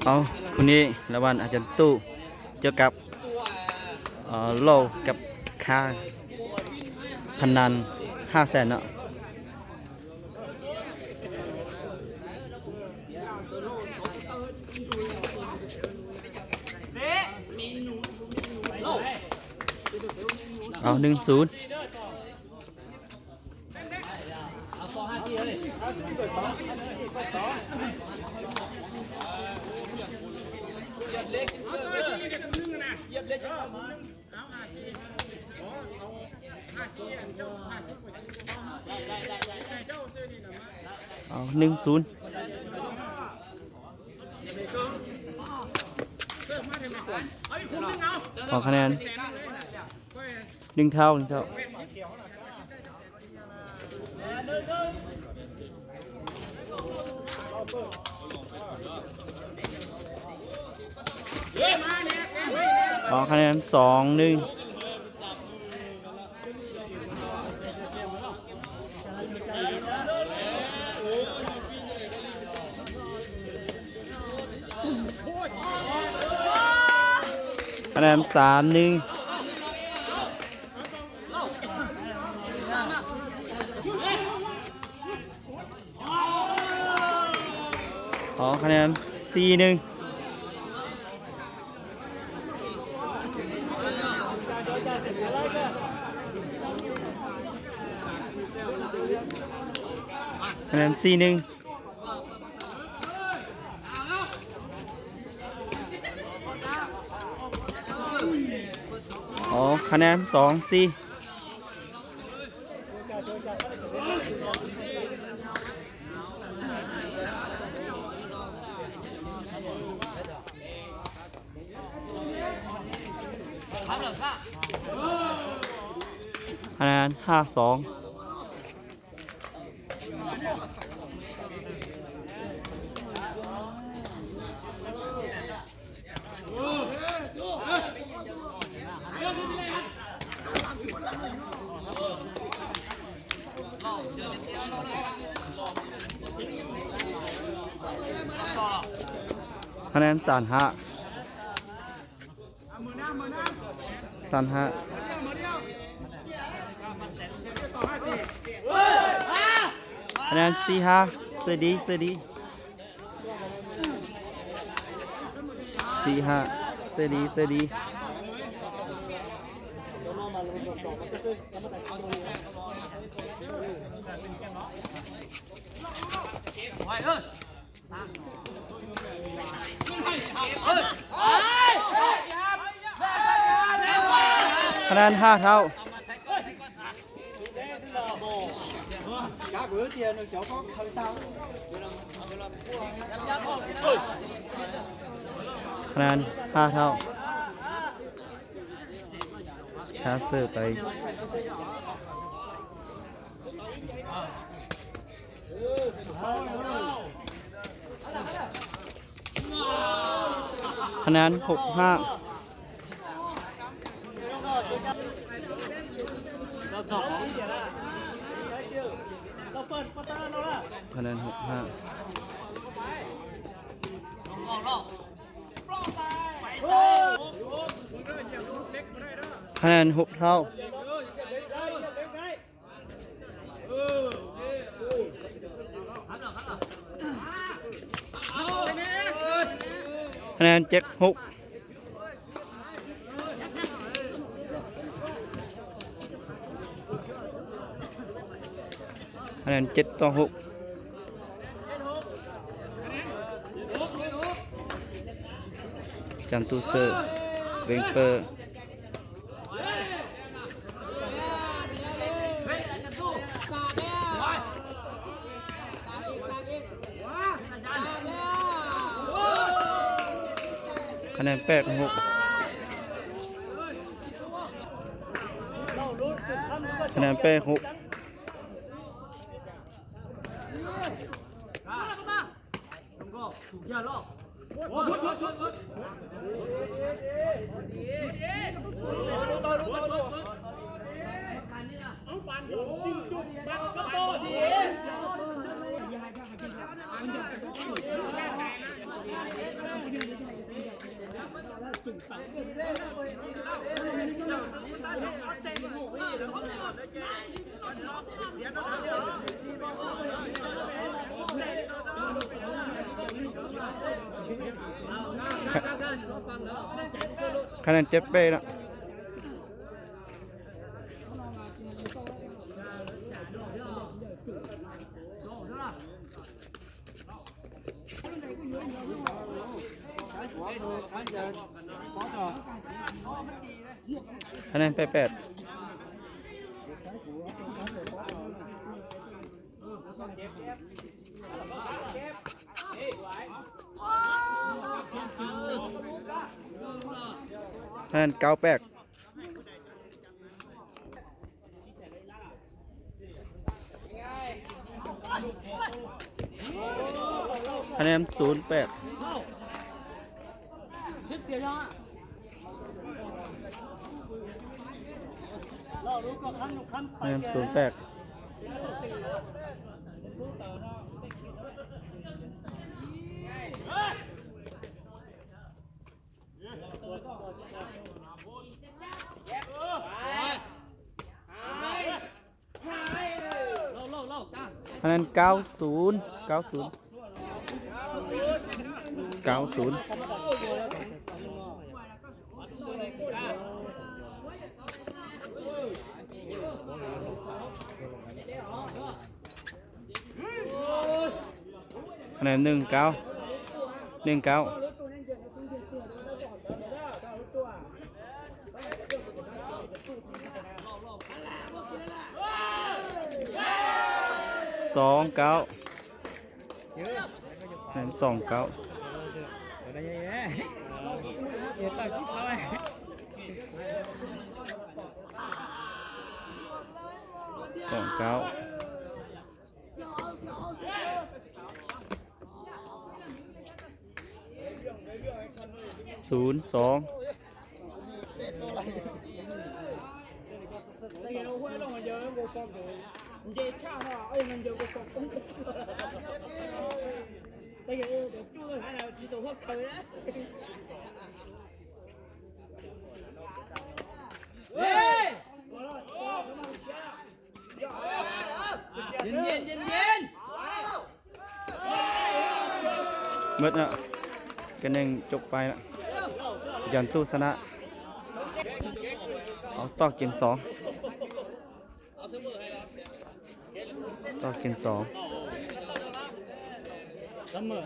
เอาคนนี้ระหว่างอาจารย์ตู้เจอกับโลกับค่าพนัน500,000เนาะเอา1-0เอา1-0ออกคะแนน1 เท่าออกคะแนน2-1คะแนน3-1ขอคะแนน4-1คะแนน4-1ขอคะแนน2-4คะแนน5-2คะแนน35คะแนน4-5เสือดี4-5เสือดีคะแนน5 เท่าคะแนน5 เท่าชาเซอร์ไปคะแนน6-5คะแนน6-5คะแนน6 เท่าคะแนน7-6คะแนน7-6จันตูเซอร์เวงเปอร์คะแนน8-6คะแนน8-6ค คะแนนเจ็บเป้แล้วคะแนนไป8คะแนน98คะแนน08คะแนน08คะแนน90 คะแนน1929คะแนน2902หมดนะกันยังจบไปละยันตู้ชนะเอาต่อกิน2ต่อกิน2เสมอ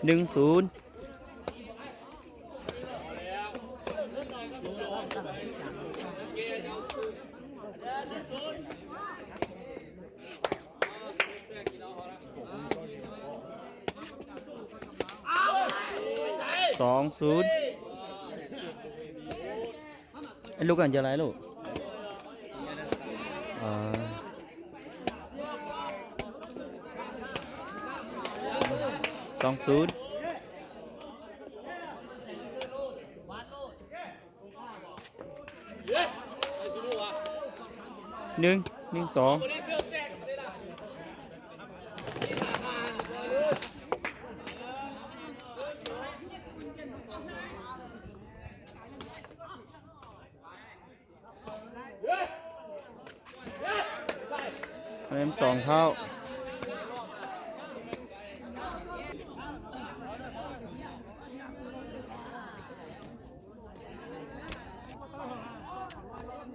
1-02-0ไอ้ลูกกันจะไรลูก2-01-2คะแนน2เท่า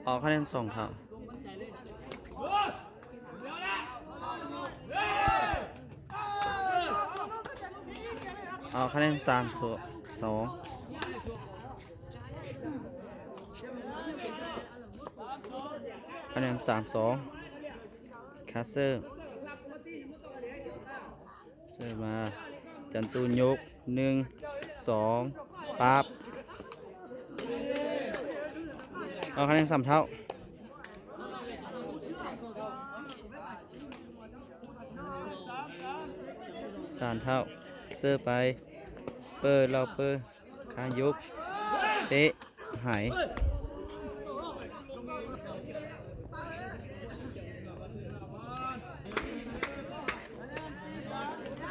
ออกคะแนน2เท่าเอาคะแนน3-2คะแนน3-2คาเซอร์มาจันตูยก1-2ปั๊บเอาคะแนน3เท่า3เท่าเซอร์ไปเปิดเราเปิดขายก เตะหาย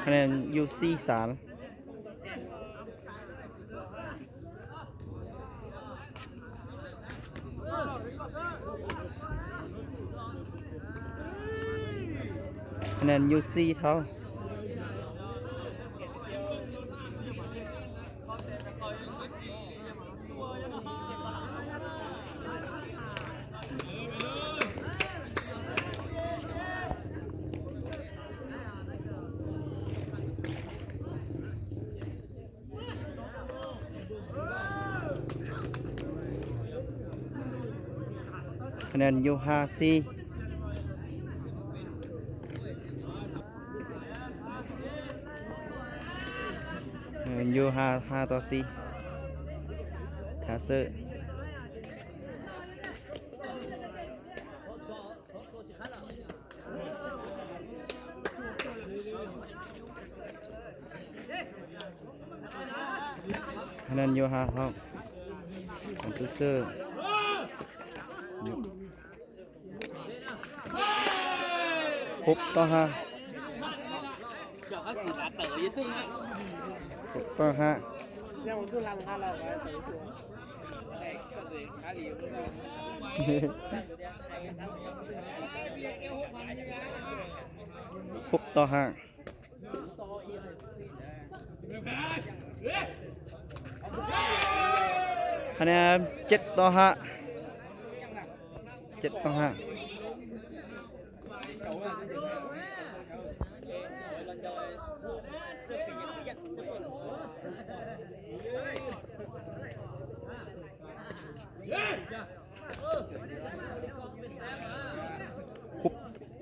คะแนนยูซี3คะแนนยูซีเท่าคะแนนยู5C ยู5 ต่อ 4คาเซอร์คะแนนยู5เท่าของตูเซอร์6-5 6-56-5คะแนน7-5 7-5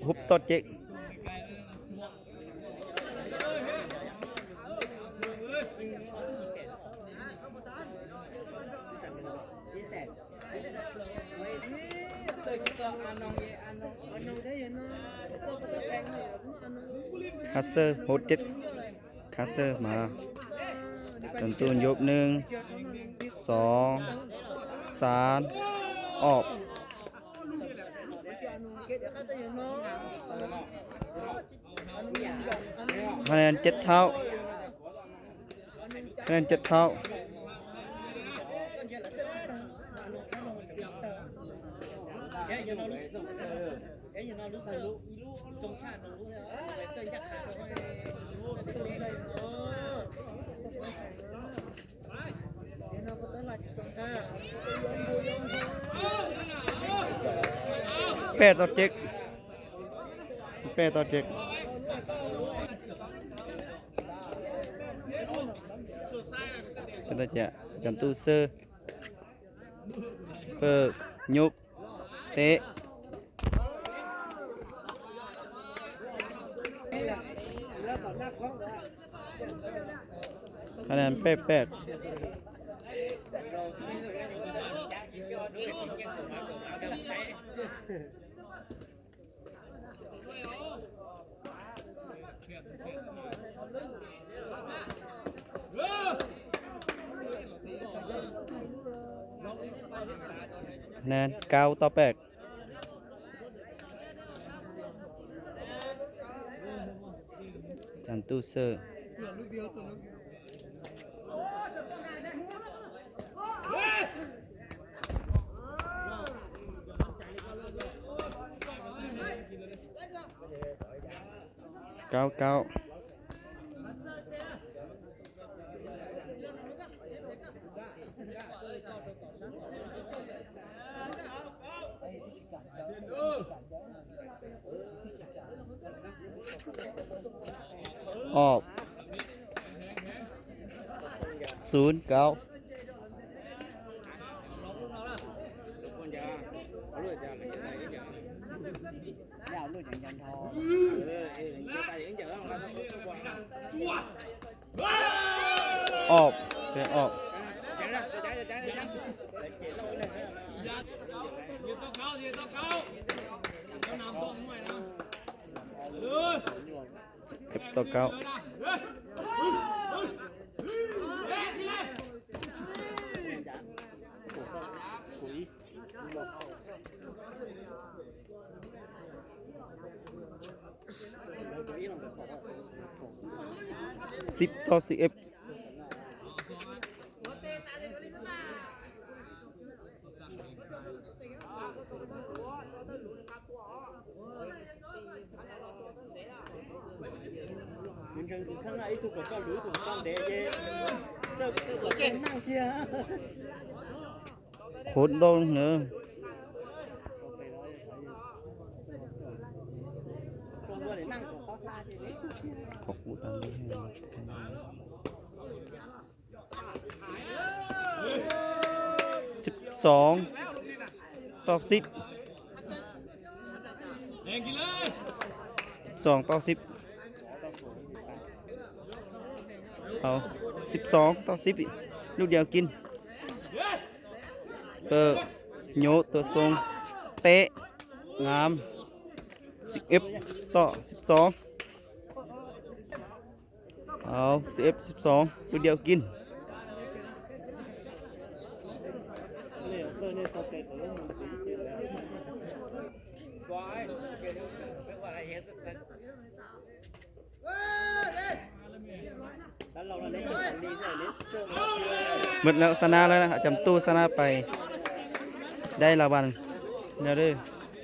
ฮุบต่อ7คาเซอร์โหด7คาเซอร์มาตันตูนยก1 2 3ออกคะแนน7 เท่าคะแนน7 เท่า8 ต่อ 7 8 ต่อ 7เป็นตัวจะจำตู้เซอร์เปิดยุบเตะคะแนน8 คะแนน9 ต่อ 8จันตูเซอร์9 ออก0-9ออกเตะออก10-9 10-11完全唔坑啊！呢度個裝女同裝嗲啫，收個驚นั่งkia โคตรโดนเนอะ ตรงตัวđểนั่งของซอสลาทีนี้ ขอบคุณดังนี้12-10 12-10เอา12-10ลูกเดียวกินโยตัวทรงเตะงาม11-12เอา11-12ลูกเดียวกิน เนี่ยเสื้อเนี่ยตัวเตะตัวนั้นมันสีเขียวแล้วแล้วเราเล่นเสื้อกันดีใช่เล่นเสื้อมาเชื่อ หมดแล้วชนะแล้วนะจำตู้ชนะไปได้รางวัลเดี๋ยวเด้อ